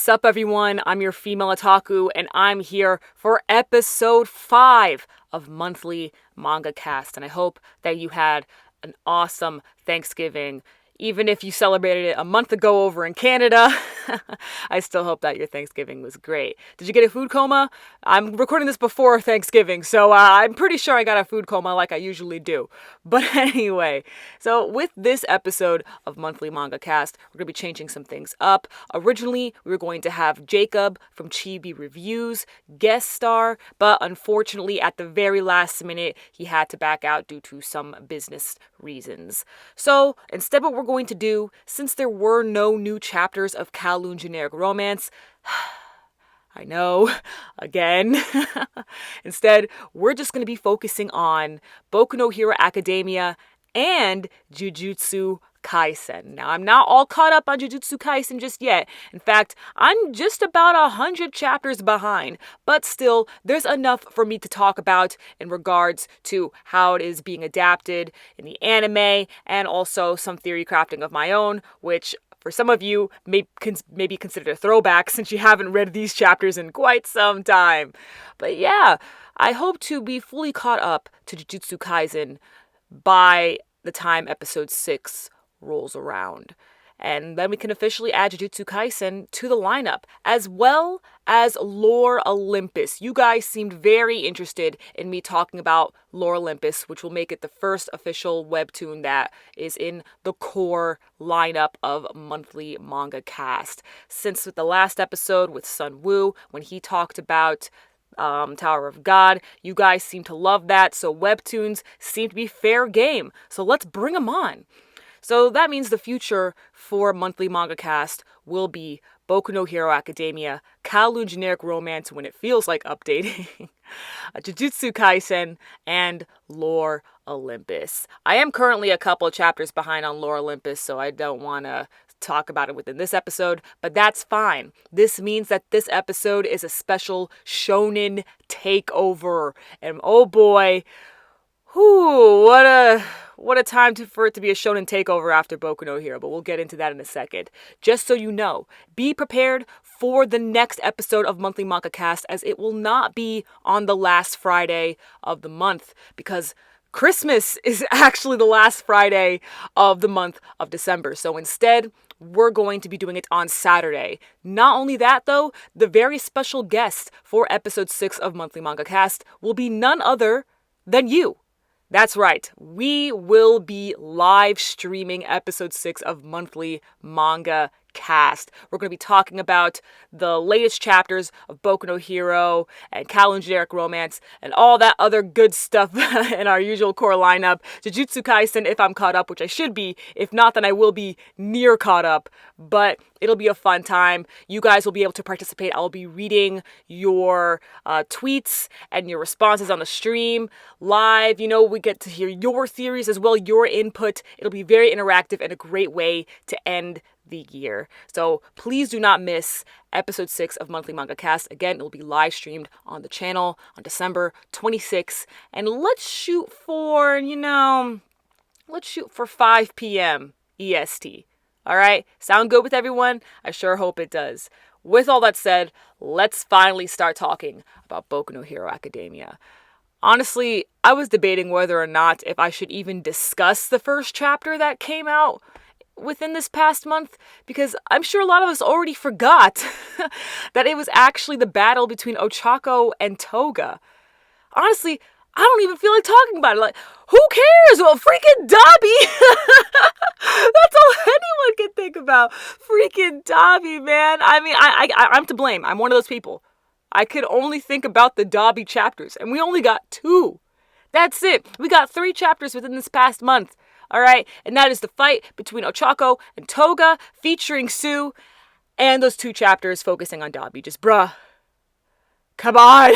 What's up, everyone? I'm your female otaku, and I'm here for episode 5 of Monthly Manga Cast. And I hope that you had an awesome Thanksgiving. Even if you celebrated it a month ago over in Canada, I still hope that your Thanksgiving was great. Did you get a food coma? I'm recording this before Thanksgiving, so I'm pretty sure I got a food coma like I usually do. But anyway, so with this episode of Monthly Manga Cast, we're going to be changing some things up. Originally, we were going to have Jacob from Chibi Reviews guest star, but unfortunately, at the very last minute, he had to back out due to some business reasons. So instead, what we're going to do, since there were no new chapters of Kowloon Generic Romance, I know, again, instead, we're just going to be focusing on Boku no Hero Academia and Jujutsu Kaisen. Now, I'm not all caught up on Jujutsu Kaisen just yet. In fact, I'm just about 100 chapters behind. But still, there's enough for me to talk about in regards to how it is being adapted in the anime, and also some theory crafting of my own, which for some of you may be considered a throwback since you haven't read these chapters in quite some time. But yeah, I hope to be fully caught up to Jujutsu Kaisen by the time episode 6 rolls around. And then we can officially add Jujutsu Kaisen to the lineup, as well as Lore Olympus. You guys seemed very interested in me talking about Lore Olympus, which will make it the first official webtoon that is in the core lineup of Monthly Manga Cast. Since the last episode with Sun Woo, when he talked about Tower of God, you guys seem to love that, so webtoons seem to be fair game. So let's bring them on. So that means the future for Monthly Manga Cast will be Boku no Hero Academia, Kowloon Generic Romance when it feels like updating, Jujutsu Kaisen, and Lore Olympus. I am currently a couple of chapters behind on Lore Olympus, so I don't want to talk about it within this episode, but that's fine. This means that this episode is a special SHOUNEN takeover, and oh boy, what a time for it to be a shonen takeover after Boku no Hero, but we'll get into that in a second. Just so you know, be prepared for the next episode of Monthly Manga Cast, as it will not be on the last Friday of the month, because Christmas is actually the last Friday of the month of December. So instead, we're going to be doing it on Saturday. Not only that, though, the very special guest for episode 6 of Monthly Manga Cast will be none other than you. That's right, we will be live streaming episode 6 of Monthly Manga Cast. We're going to be talking about the latest chapters of Boku no Hero and Kowloon Generic Romance and all that other good stuff in our usual core lineup. Jujutsu Kaisen, if I'm caught up, which I should be. If not, then I will be near caught up. But it'll be a fun time. You guys will be able to participate. I'll be reading your tweets and your responses on the stream live. You know, we get to hear your theories as well, your input. It'll be very interactive and a great way to end the year. So please do not miss episode 6 of Monthly Manga Cast. Again, it will be live streamed on the channel on December 26th. And let's shoot for 5 p.m. EST. All right? Sound good with everyone? I sure hope it does. With all that said, let's finally start talking about Boku no Hero Academia. Honestly, I was debating whether or not if I should even discuss the first chapter that came out within this past month, because I'm sure a lot of us already forgot that it was actually the battle between Ochako and Toga. Honestly, I don't even feel like talking about it. Like, who cares? Well, freaking Dabi! That's all anyone can think about. Freaking Dabi, man. I mean, I'm to blame. I'm one of those people. I could only think about the Dabi chapters, and we only got 2. That's it. We got 3 chapters within this past month. All right, and that is the fight between Ochako and Toga, featuring Sue, and those 2 chapters focusing on Dabi. Just bruh, come on,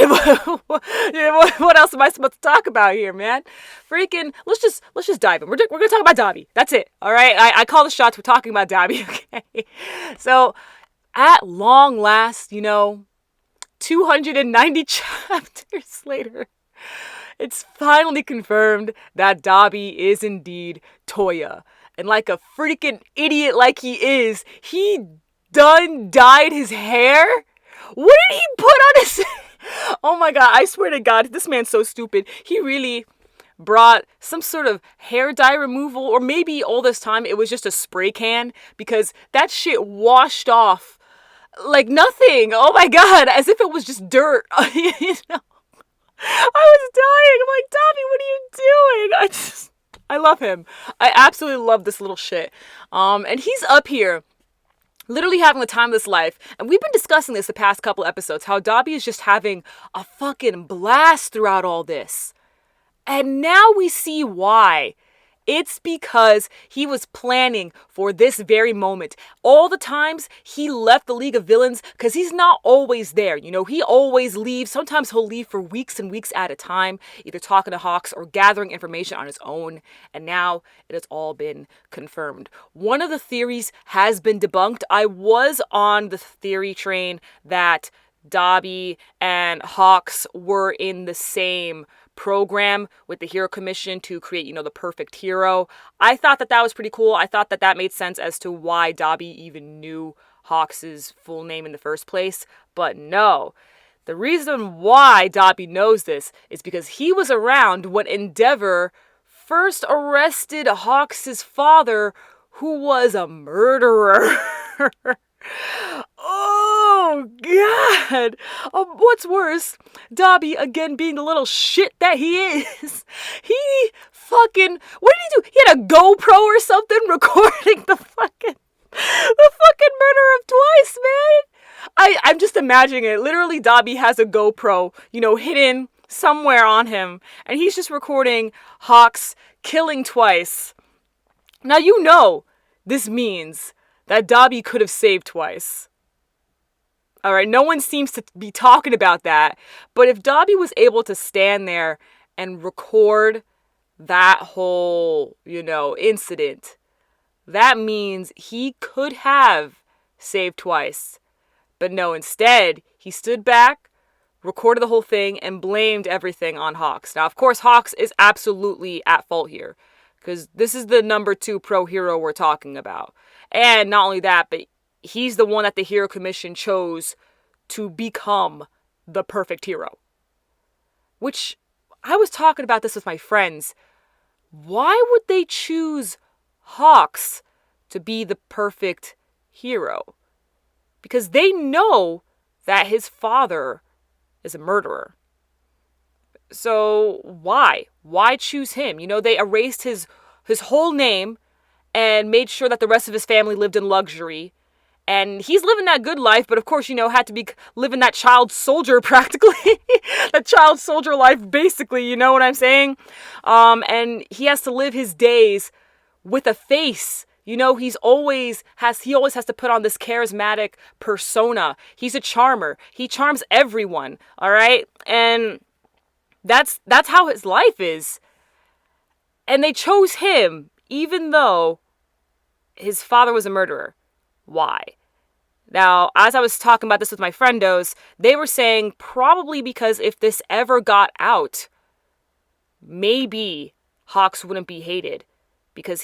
what else am I supposed to talk about here, man? Freaking, let's just dive in. We're gonna talk about Dabi. That's it. All right, I call the shots. We're talking about Dabi. Okay, so at long last, 290 chapters later, it's finally confirmed that Dabi is indeed Toya. And like a freaking idiot like he is, he done dyed his hair? What did he put on his... Oh my god, I swear to God, this man's so stupid. He really brought some sort of hair dye removal, or maybe all this time it was just a spray can, because that shit washed off like nothing. Oh my god, as if it was just dirt. You know? I was dying. I'm like, Dobby, what are you doing? I love him. I absolutely love this little shit. And he's up here literally having the time of his life. And we've been discussing this the past couple episodes, how Dobby is just having a fucking blast throughout all this. And now we see why. It's because he was planning for this very moment. All the times he left the League of Villains, because he's not always there. You know, he always leaves. Sometimes he'll leave for weeks and weeks at a time, either talking to Hawks or gathering information on his own. And now it has all been confirmed. One of the theories has been debunked. I was on the theory train that Dobby and Hawks were in the same program with the Hero Commission to create, the perfect hero. I thought that was pretty cool. I thought that made sense as to why Dobby even knew Hawks' full name in the first place. But no. The reason why Dobby knows this is because he was around when Endeavor first arrested Hawks' father, who was a murderer. Oh, God. What's worse, Dobby, again, being the little shit that he is, he fucking, what did he do? He had a GoPro or something recording the fucking murder of Twice, man. I'm just imagining it. Literally, Dobby has a GoPro, hidden somewhere on him, and he's just recording Hawks killing Twice. Now, this means that Dobby could have saved Twice. Alright, no one seems to be talking about that. But if Dobby was able to stand there and record that whole, incident, that means he could have saved Twice. But no, instead, he stood back, recorded the whole thing, and blamed everything on Hawks. Now, of course, Hawks is absolutely at fault here, because this is the number 2 pro hero we're talking about. And not only that, but he's the one that the Hero Commission chose to become the perfect hero. Which, I was talking about this with my friends. Why would they choose Hawks to be the perfect hero? Because they know that his father is a murderer. So why? Why choose him? They erased his whole name and made sure that the rest of his family lived in luxury. And he's living that good life, but of course, had to be living that child soldier practically. That child soldier life, basically, you know what I'm saying? And he has to live his days with a face. He always has to put on this charismatic persona. He's a charmer. He charms everyone, all right? And that's how his life is. And they chose him, even though his father was a murderer. Why? Now, as I was talking about this with my friendos, they were saying probably because if this ever got out, maybe Hawks wouldn't be hated. Because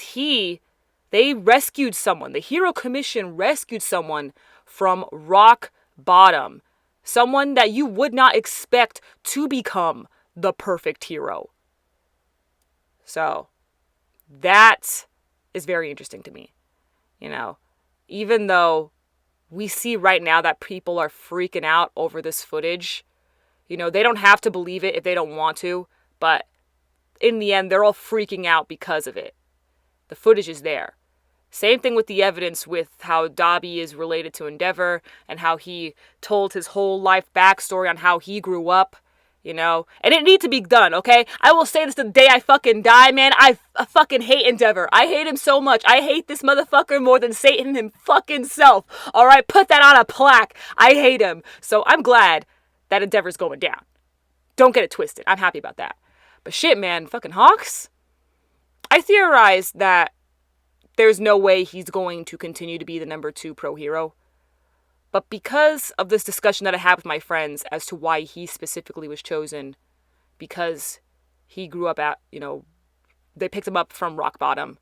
they rescued someone. The Hero Commission rescued someone from rock bottom. Someone that you would not expect to become the perfect hero. So, that is very interesting to me. Even though we see right now that people are freaking out over this footage, they don't have to believe it if they don't want to, but in the end, they're all freaking out because of it. The footage is there. Same thing with the evidence with how Dobby is related to Endeavor and how he told his whole life backstory on how he grew up. And it needs to be done, okay? I will say this the day I fucking die, man. I fucking hate Endeavor. I hate him so much. I hate this motherfucker more than Satan him fucking self. Alright, put that on a plaque. I hate him. So I'm glad that Endeavor's going down. Don't get it twisted. I'm happy about that. But shit, man, fucking Hawks? I theorized that there's no way he's going to continue to be the number 2 pro hero. But because of this discussion that I had with my friends as to why he specifically was chosen, because he grew up at, they picked him up from rock bottom,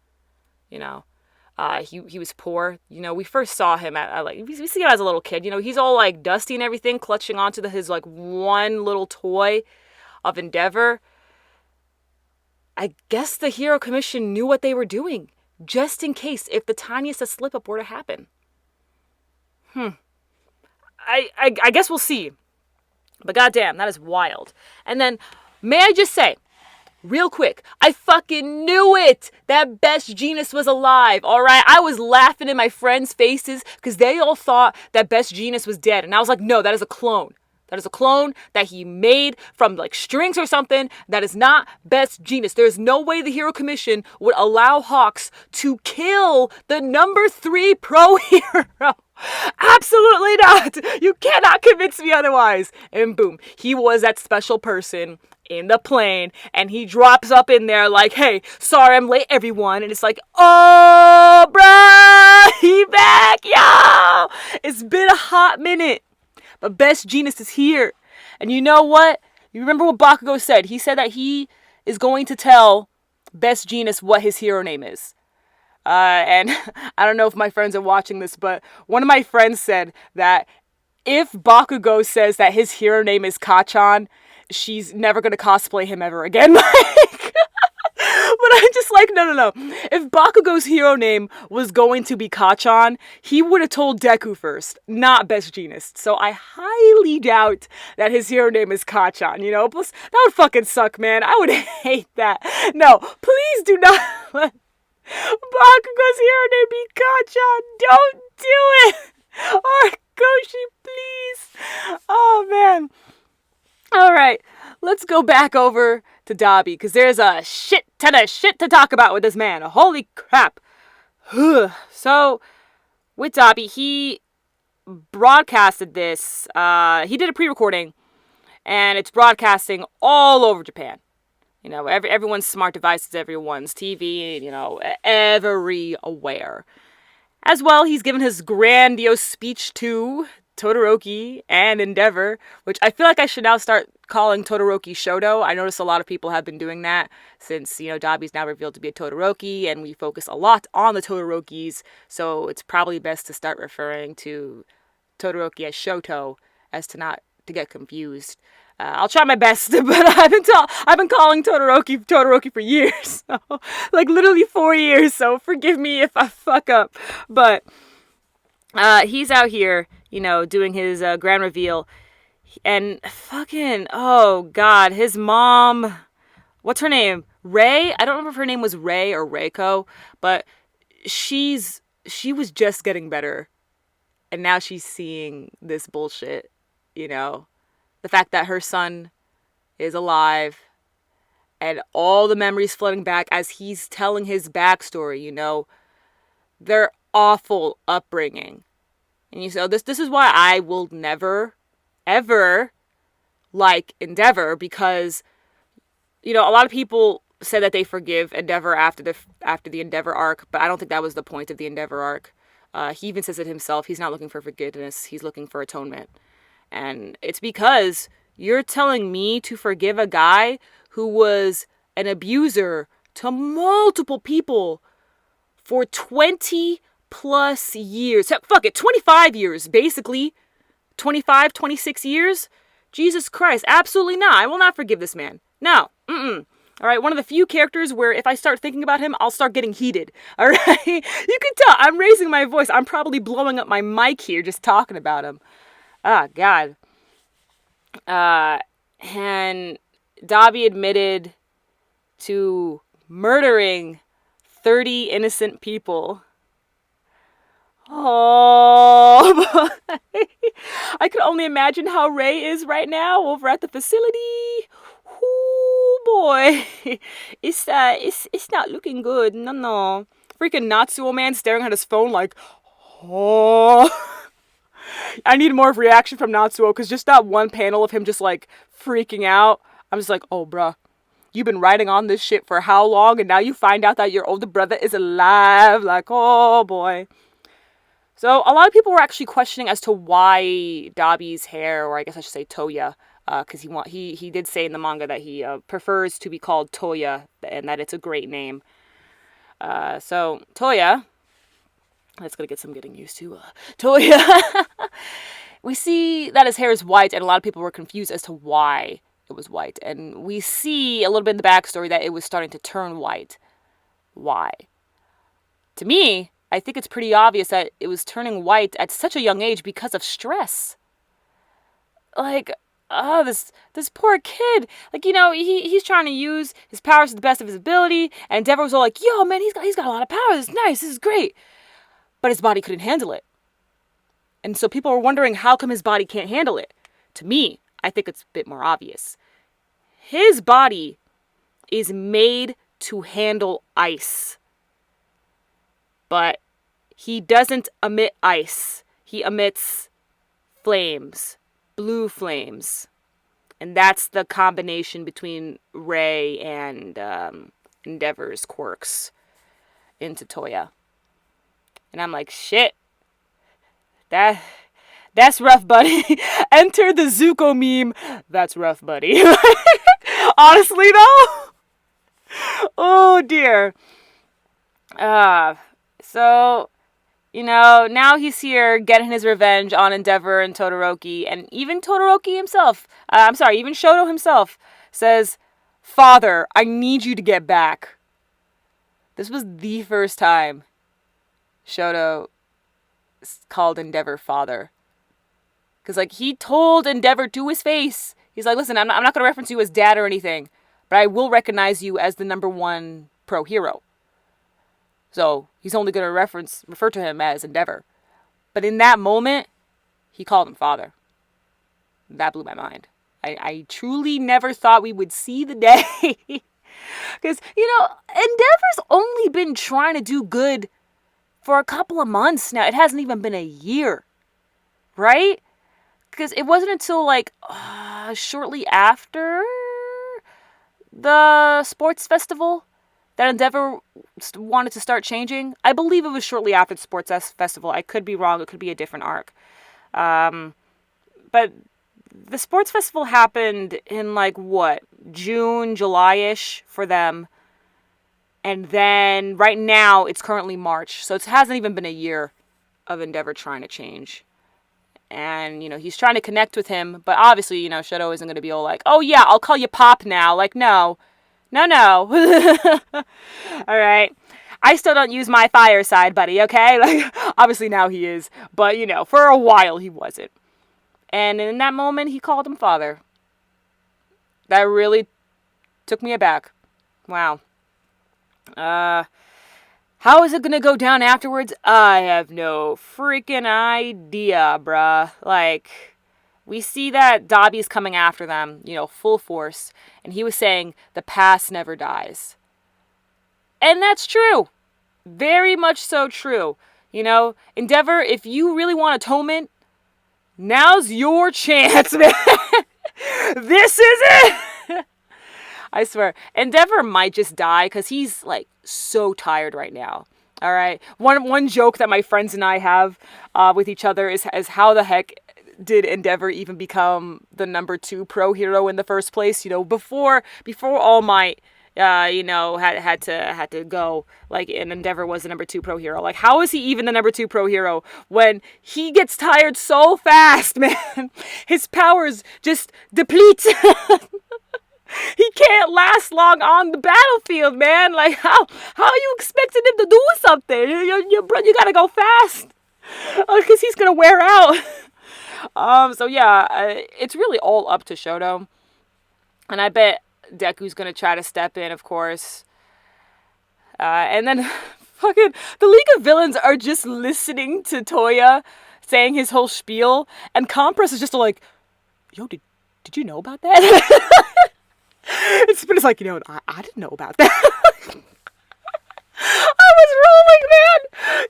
He was poor. You know, we first saw him at like, we see him as a little kid. You know, he's all like dusty and everything, clutching onto his like one little toy of Endeavor. I guess the Hero Commission knew what they were doing, just in case if the tiniest slip up were to happen. I guess we'll see. But goddamn, that is wild. And then, may I just say, real quick, I fucking knew it! That Best Jeanist was alive, alright? I was laughing in my friends' faces because they all thought that Best Jeanist was dead. And I was like, no, that is a clone. That is a clone that he made from like strings or something. That is not Best Jeanist. There is no way the Hero Commission would allow Hawks to kill the number 3 pro hero. Absolutely not. You cannot convince me otherwise. And boom, he was that special person in the plane, and he drops up in there like, hey, sorry I'm late, everyone. And it's like, oh, bruh, he back, yo. It's been a hot minute, but Best Jeanist is here. And you know what? You remember what Bakugo said? He said that he is going to tell Best Jeanist what his hero name is. And I don't know if my friends are watching this, but one of my friends said that if Bakugo says that his hero name is Kachan, she's never going to cosplay him ever again. But I'm just like, no. If Bakugo's hero name was going to be Kachan, he would have told Deku first, not Best Jeanist. So I highly doubt that his hero name is Kachan, you know? Plus, that would fucking suck, man. I would hate that. No, please do not let Bakugo's hero name be Kachan. Don't do it! Or Goshi, please. Oh, man. Alright, let's go back over to Dabi, because there's a shit ton of shit to talk about with this man. Holy crap. So, with Dabi, he broadcasted this. He did a pre-recording, and it's broadcasting all over Japan. You know, everyone's smart devices, everyone's TV, you know, everywhere. As well, he's given his grandiose speech to Todoroki and Endeavor, which I feel like I should now start calling Todoroki Shoto. I notice a lot of people have been doing that since, you know, Dabi's now revealed to be a Todoroki, and we focus a lot on the Todorokis, so it's probably best to start referring to Todoroki as Shoto as to not to get confused. I'll try my best, but I've been calling Todoroki for years, so, like literally 4 years, so forgive me if I fuck up. But he's out here, you know, doing his grand reveal, and fucking, oh god, his mom, what's her name? Rei? I don't remember if her name was Rei or Reiko, but she was just getting better, and now she's seeing this bullshit, you know? The fact that her son is alive and all the memories flooding back as he's telling his backstory, you know, their awful upbringing. And you know, this is why I will never, ever like Endeavor, because, you know, a lot of people say that they forgive Endeavor after the Endeavor arc, but I don't think that was the point of the Endeavor arc. He even says it himself. He's not looking for forgiveness. He's looking for atonement. And it's because you're telling me to forgive a guy who was an abuser to multiple people for 20 plus years. Fuck it, 25 years, basically. 25, 26 years? Jesus Christ, absolutely not. I will not forgive this man. No. Alright, one of the few characters where if I start thinking about him, I'll start getting heated. Alright? You can tell, I'm raising my voice. I'm probably blowing up my mic here just talking about him. Ah, God. And Dabi admitted to murdering 30 innocent people. Oh, boy. I could only imagine how Rei is right now over at the facility. Oh, boy. It's not looking good. No. Freaking Natsuo man staring at his phone like, oh. I need more reaction from Natsuo, because just that one panel of him just like freaking out, I'm just like, oh bruh, you've been writing on this shit for how long, and now you find out that your older brother is alive, like, oh boy. So a lot of people were actually questioning as to why Dabi's hair, or I guess I should say Toya, because he did say in the manga that he prefers to be called Toya, and that it's a great name. So Toya, That's going to get some getting used to. Toya. We see that his hair is white, and a lot of people were confused as to why it was white. And we see a little bit in the backstory that it was starting to turn white. Why? To me, I think it's pretty obvious that it was turning white at such a young age because of stress. Like, this poor kid. Like, you know, he's trying to use his powers to the best of his ability, and Endeavor was all like, yo, man, he's got a lot of power. This is nice. This is great. But his body couldn't handle it. And so people were wondering, how come his body can't handle it? To me, I think it's a bit more obvious. His body is made to handle ice. But he doesn't emit ice. He emits flames, blue flames. And that's the combination between Rei and Endeavor's quirks into Toya. And I'm like, shit. That's rough, buddy. Enter the Zuko meme. That's rough, buddy. Honestly, though. Oh, dear. So, you know, now he's here getting his revenge on Endeavor and Todoroki. And even Todoroki himself, even Shoto himself says, Father, I need you to get back. This was the first time Shoto called Endeavor father. Because, like, he told Endeavor to his face. He's like, listen, I'm not going to reference you as dad or anything, but I will recognize you as the #1 pro hero. So, he's only going to refer to him as Endeavor. But in that moment, he called him father. That blew my mind. I truly never thought we would see the day. Because, you know, Endeavor's only been trying to do good for a couple of months now. It hasn't even been a year, right? Because it wasn't until like shortly after the sports festival that Endeavor wanted to start changing. I believe it was shortly after the sports festival. I could be wrong. It could be a different arc. But the sports festival happened in like what? June, July-ish for them. And then right now it's currently March. So it hasn't even been a year of Endeavor trying to change. And, you know, he's trying to connect with him. But obviously, you know, Shoto isn't going to be all like, oh yeah, I'll call you Pop now. Like, no. All right. I still don't use my fire side, buddy, okay? Like, obviously now he is. But, you know, for a while he wasn't. And in that moment, he called him father. That really took me aback. Wow. How is it gonna go down afterwards? I have no freaking idea, bruh. Like, we see that Dobby's coming after them, you know, full force. And he was saying, the past never dies. And that's true. Very much so true. You know, Endeavor, if you really want atonement, now's your chance, man. This is it. I swear. Endeavor might just die because he's, like, so tired right now. All right? One joke that my friends and I have with each other is how the heck did Endeavor even become the #2 pro hero in the first place? You know, before All Might, you know, had to go, like, and Endeavor was the #2 pro hero. Like, how is he even the #2 pro hero when he gets tired so fast, man? His powers just deplete. He can't last long on the battlefield, man. Like, how are you expecting him to do something? You gotta go fast. Because he's gonna wear out. So yeah, it's really all up to Shoto. And I bet Deku's gonna try to step in, of course. And then fucking the League of Villains are just listening to Toya saying his whole spiel. And Compress is just like, yo, did you know about that? It's like, you know, I didn't know about that. I was rolling, man.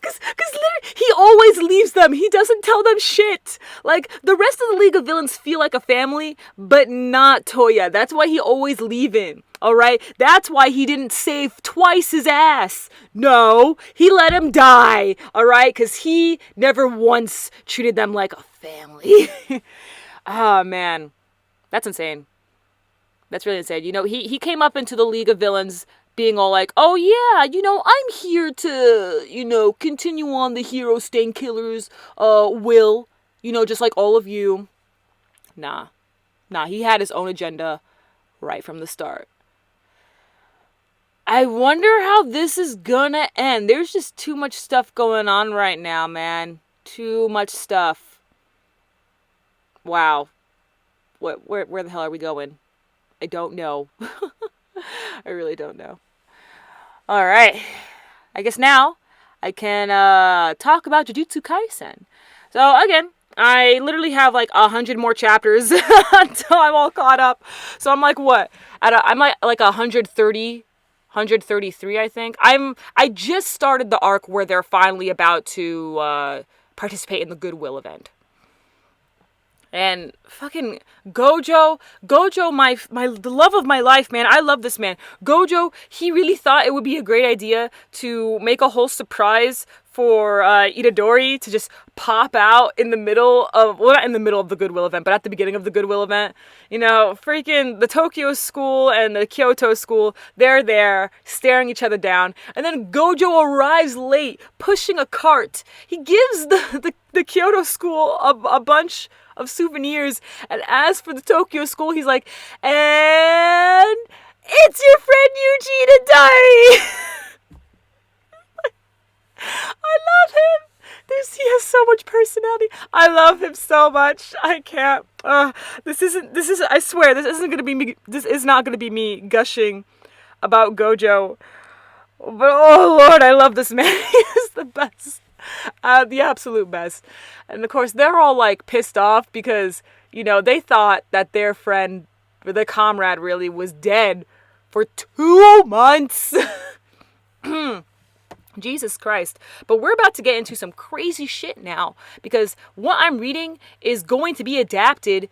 Because literally, he always leaves them. He doesn't tell them shit. Like, the rest of the League of Villains feel like a family, but not Toya. That's why he always leaving. All right? That's why he didn't save twice his ass. No, he let him die. All right? Because he never once treated them like a family. Oh, man. That's insane. That's really insane. You know, he came up into the League of Villains being all like, oh yeah, I'm here to, continue on the hero stain killer's will, just like all of you. Nah, he had his own agenda right from the start. I wonder how this is gonna end. There's just too much stuff going on right now, man. Too much stuff. Wow. Where the hell are we going? I don't know. I really don't know. All right. I guess now I can talk about Jujutsu Kaisen. So again, I literally have like 100 more chapters until I'm all caught up. So I'm like, what? I'm like 130. 133, I think. I just started the arc where they're finally about to participate in the Goodwill event. And fucking Gojo, the love of my life, man. I love this man. Gojo, he really thought it would be a great idea to make a whole surprise for Itadori to just pop out in the middle of, well, not in the middle of the Goodwill event, but at the beginning of the Goodwill event. Freaking the Tokyo school and the Kyoto school, they're there, staring each other down. And then Gojo arrives late, pushing a cart. He gives the Kyoto school a bunch of souvenirs, and as for the Tokyo school, he's like, and it's your friend Yuji Itadori. I love him. He has so much personality. I love him so much. I can't. This is. I swear, this isn't gonna be me. This is not gonna be me gushing about Gojo. But oh Lord, I love this man. He is the best. The absolute best. And of course, they're all like pissed off because, they thought that their friend, or their comrade really, was dead for 2 months. Jesus Christ. But we're about to get into some crazy shit now because what I'm reading is going to be adapted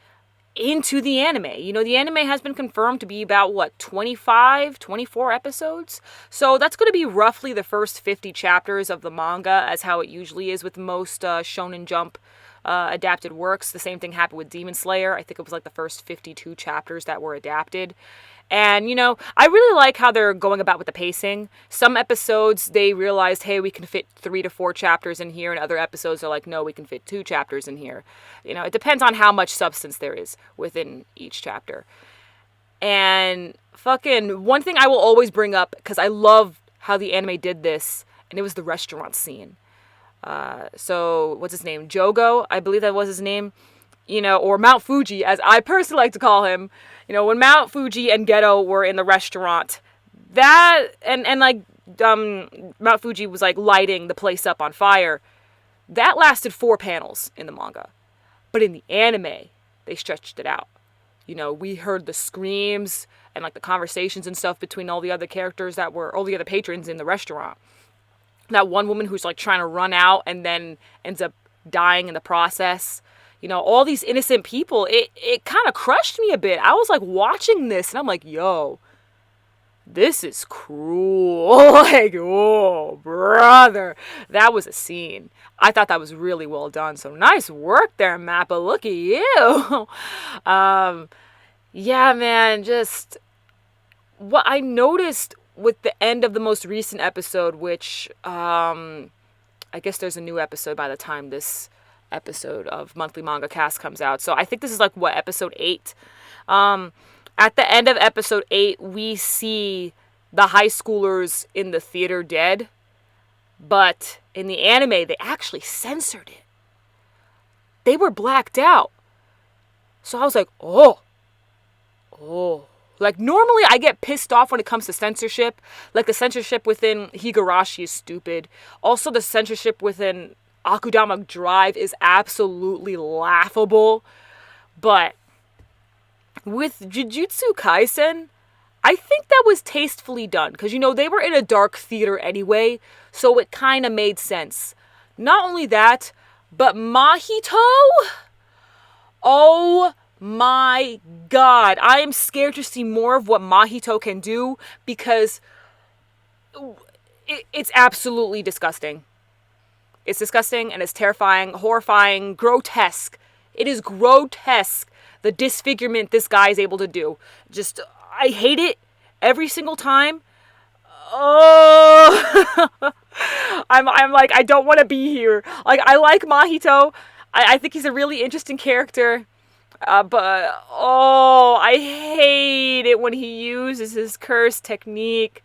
into the anime. The anime has been confirmed to be about, 25, 24 episodes? So that's going to be roughly the first 50 chapters of the manga, as how it usually is with most Shonen Jump adapted works. The same thing happened with Demon Slayer. I think it was like the first 52 chapters that were adapted. And, I really like how they're going about with the pacing. Some episodes, they realized, hey, we can fit 3 to 4 chapters in here. And other episodes are like, no, we can fit 2 chapters in here. It depends on how much substance there is within each chapter. And fucking one thing I will always bring up, because I love how the anime did this, and it was the restaurant scene. So, what's his name? Jogo, I believe that was his name. Or Mount Fuji, as I personally like to call him. When Mount Fuji and Geto were in the restaurant, that, and like, Mount Fuji was like lighting the place up on fire, that lasted 4 panels in the manga. But in the anime, they stretched it out. We heard the screams and like the conversations and stuff between all the other characters all the other patrons in the restaurant. That one woman who's like trying to run out and then ends up dying in the process. All these innocent people, it kind of crushed me a bit. I was like watching this and I'm like, yo, this is cruel. Like, oh, brother. That was a scene. I thought that was really well done. So nice work there, Mappa. Look at you. Yeah, man, just what I noticed with the end of the most recent episode, which I guess there's a new episode by the time this episode of Monthly Manga Cast comes out. So I think this is like, episode 8. At the end of episode 8, we see the high schoolers in the theater dead. But in the anime, they actually censored it. They were blacked out. So I was like, oh. Like, normally I get pissed off when it comes to censorship. Like, the censorship within Higurashi is stupid. Also, the censorship within Akudama Drive is absolutely laughable. But with Jujutsu Kaisen, I think that was tastefully done. Because, they were in a dark theater anyway. So it kind of made sense. Not only that, but Mahito? Oh my God. I am scared to see more of what Mahito can do. Because it's absolutely disgusting. It's disgusting and it's terrifying, horrifying, grotesque. It is grotesque, the disfigurement this guy is able to do. Just, I hate it every single time. Oh, I'm like, I don't want to be here. Like, I like Mahito. I think he's a really interesting character. But, oh, I hate it when he uses his curse technique.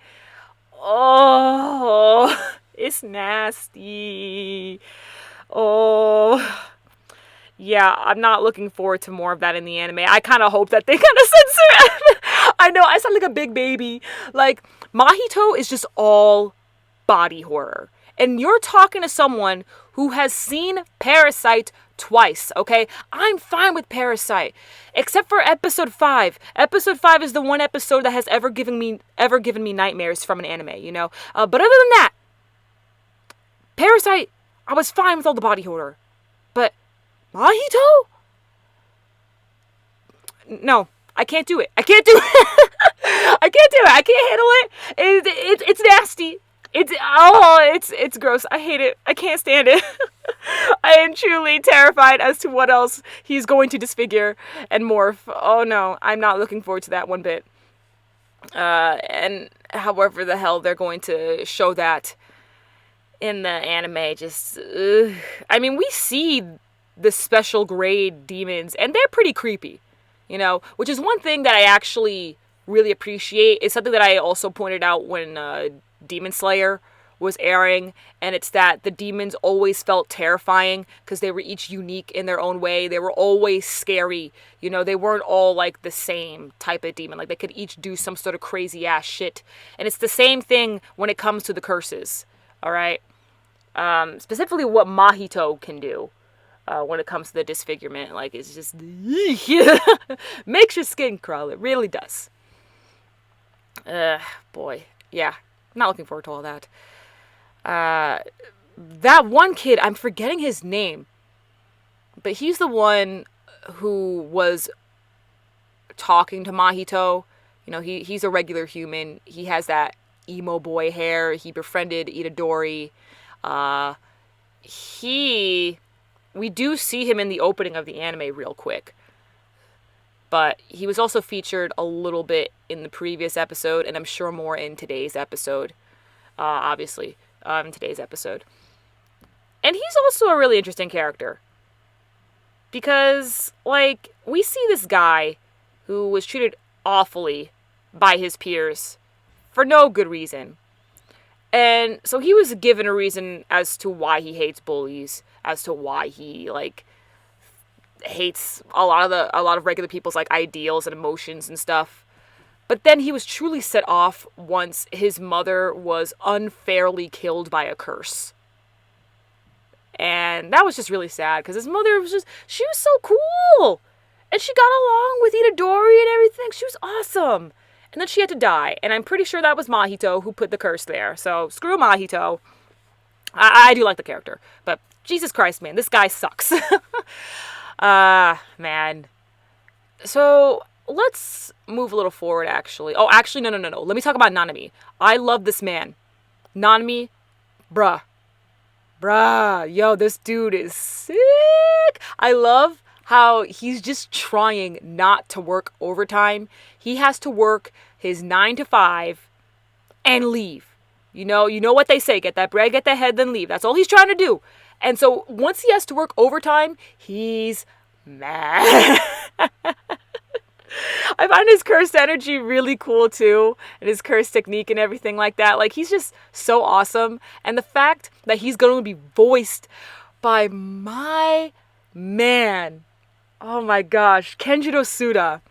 Oh, it's nasty. Oh, yeah, I'm not looking forward to more of that in the anime. I kind of hope that they kind of censor it. I know, I sound like a big baby. Like, Mahito is just all body horror. And you're talking to someone who has seen Parasite twice, okay? I'm fine with Parasite, except for episode 5. Episode 5 is the one episode that has ever given me nightmares from an anime, you know? But other than that, Parasite, I was fine with all the body horror. But Mahito? No, I can't do it. I can't do it. I can't do it. I can't handle it. It's nasty. It's gross. I hate it. I can't stand it. I am truly terrified as to what else he's going to disfigure and morph. Oh no, I'm not looking forward to that one bit. And however the hell they're going to show that in the anime, just, I mean, we see the special grade demons, and they're pretty creepy, you know, which is one thing that I actually really appreciate. It's something that I also pointed out when Demon Slayer was airing, and it's that the demons always felt terrifying because they were each unique in their own way. They were always scary, you know, they weren't all like the same type of demon. Like, they could each do some sort of crazy ass shit. And it's the same thing when it comes to the curses, all right? Specifically what Mahito can do. When it comes to the disfigurement, like, it's just makes your skin crawl. It really does. Boy, yeah, I'm not looking forward to all that. That one kid, I'm forgetting his name, but he's the one who was talking to Mahito. You know, he's a regular human. He has that emo boy hair. He befriended Itadori. We do see him in the opening of the anime real quick. But he was also featured a little bit in the previous episode, and I'm sure more in today's episode. Obviously, in today's episode. And he's also a really interesting character. Because, like, we see this guy who was treated awfully by his peers for no good reason. And so he was given a reason as to why he hates bullies, as to why he, like, hates a lot of regular people's, like, ideals and emotions and stuff. But then he was truly set off once his mother was unfairly killed by a curse. And that was just really sad, because his mother she was so cool! And she got along with Itadori and everything. She was awesome. And then she had to die. And I'm pretty sure that was Mahito who put the curse there. So, screw Mahito. I do like the character. But, Jesus Christ, man, this guy sucks. Man. So, let's move a little forward, actually. Oh, actually, no. Let me talk about Nanami. I love this man. Nanami, bruh. Yo, this dude is sick. I love how he's just trying not to work overtime. He has to work his 9 to 5 and leave. You know what they say, get that bread, get that head, then leave. That's all he's trying to do. And so once he has to work overtime, he's mad. I find his cursed energy really cool too, and his cursed technique and everything like that. Like, he's just so awesome. And the fact that he's going to be voiced by my man, oh my gosh, Kenjiro Suda,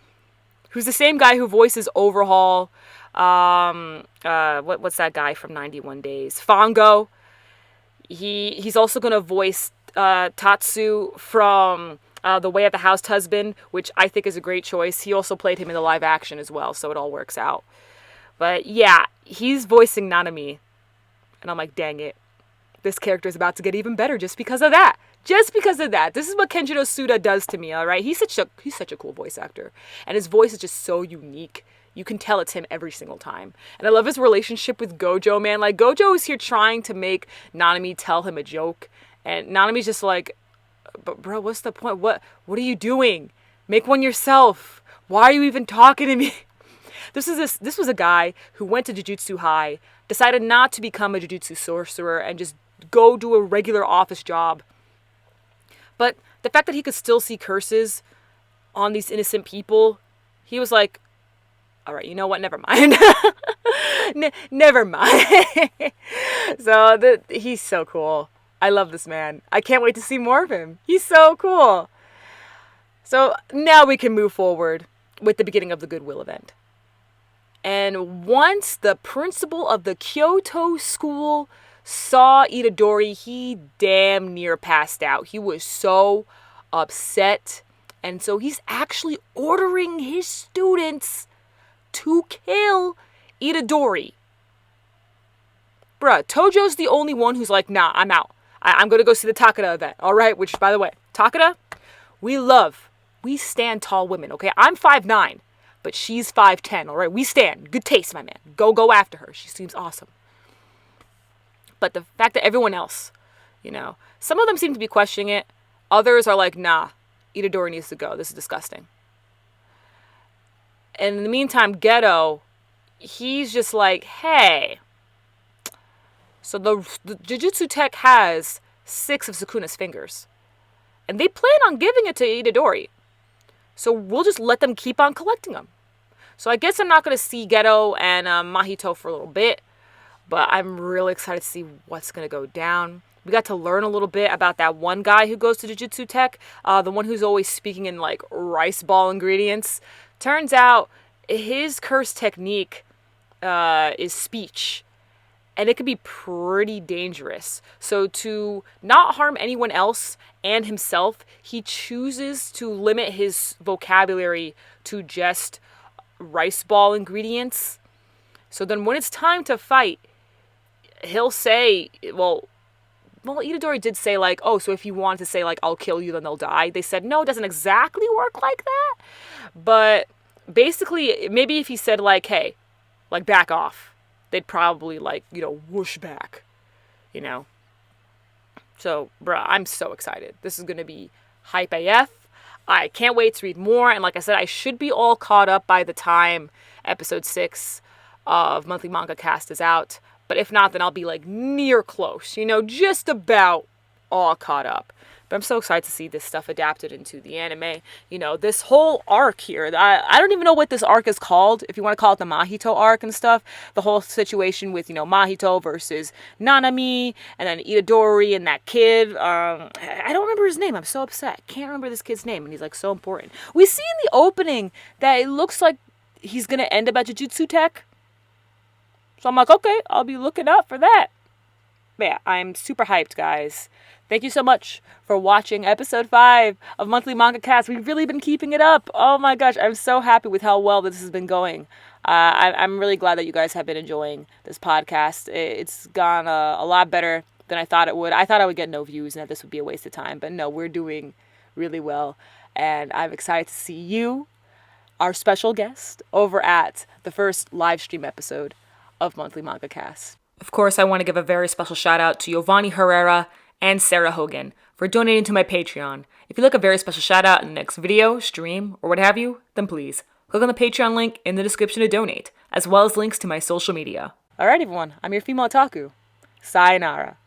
who's the same guy who voices Overhaul. What's that guy from 91 Days? Fango. He's also going to voice Tatsu from The Way of the Housed Husband, which I think is a great choice. He also played him in the live action as well, so it all works out. But yeah, he's voicing Nanami. And I'm like, dang it. This character is about to get even better just because of that. Just because of that. This is what Kenjiro Suda does to me, alright? He's such a cool voice actor. And his voice is just so unique. You can tell it's him every single time. And I love his relationship with Gojo, man. Like, Gojo is here trying to make Nanami tell him a joke. And Nanami's just like, but bro, what's the point? What are you doing? Make one yourself. Why are you even talking to me? This was a guy who went to Jujutsu High, decided not to become a Jujutsu sorcerer and just go do a regular office job. But the fact that he could still see curses on these innocent people, he was like, all right, you know what? Never mind. Never mind. So he's so cool. I love this man. I can't wait to see more of him. He's so cool. So now we can move forward with the beginning of the Goodwill event. And once the principal of the Kyoto school saw Itadori, he damn near passed out. He was so upset. And so he's actually ordering his students to kill Itadori. Bruh, Tojo's the only one who's like, nah, I'm out. I'm going to go see the Takeda event. All right, which, by the way, Takeda, we stand tall women, okay? I'm 5'9", but she's 5'10", all right? We stand. Good taste, my man. Go after her. She seems awesome. But the fact that everyone else, some of them seem to be questioning it. Others are like, nah, Itadori needs to go. This is disgusting. And in the meantime, Geto, he's just like, hey. So the Jujutsu Tech has 6 of Sukuna's fingers. And they plan on giving it to Itadori. So we'll just let them keep on collecting them. So I guess I'm not going to see Geto and Mahito for a little bit. But I'm really excited to see what's going to go down. We got to learn a little bit about that one guy who goes to Jujutsu Tech. The one who's always speaking in like rice ball ingredients. Turns out his curse technique is speech. And it can be pretty dangerous. So to not harm anyone else and himself, he chooses to limit his vocabulary to just rice ball ingredients. So then when it's time to fight, he'll say, well, Itadori did say like, oh, so if you want to say like, I'll kill you, then they'll die. They said, no, it doesn't exactly work like that. But basically, maybe if he said like, hey, like back off, they'd probably like, whoosh back, So, bruh, I'm so excited. This is going to be hype AF. I can't wait to read more. And like I said, I should be all caught up by the time episode 6 of Monthly Manga Cast is out. But if not, then I'll be like near close, just about all caught up. But I'm so excited to see this stuff adapted into the anime. This whole arc here. I don't even know what this arc is called. If you want to call it the Mahito arc and stuff. The whole situation with, Mahito versus Nanami. And then Itadori and that kid. I don't remember his name. I'm so upset. Can't remember this kid's name. And he's like so important. We see in the opening that it looks like he's going to end up at Jujutsu Tech. So I'm like, okay, I'll be looking out for that. But yeah, I'm super hyped, guys. Thank you so much for watching episode 5 of Monthly Manga Cast. We've really been keeping it up. Oh my gosh, I'm so happy with how well this has been going. I'm really glad that you guys have been enjoying this podcast. It's gone a lot better than I thought it would. I thought I would get no views and that this would be a waste of time. But no, we're doing really well. And I'm excited to see you, our special guest, over at the first live stream episode of Monthly Manga Cast. Of course, I want to give a very special shout out to Giovanni Herrera and Sarah Hogan for donating to my Patreon. If you'd like a very special shout out in the next video, stream, or what have you, then please click on the Patreon link in the description to donate, as well as links to my social media. Alright everyone, I'm your female otaku. Sayonara.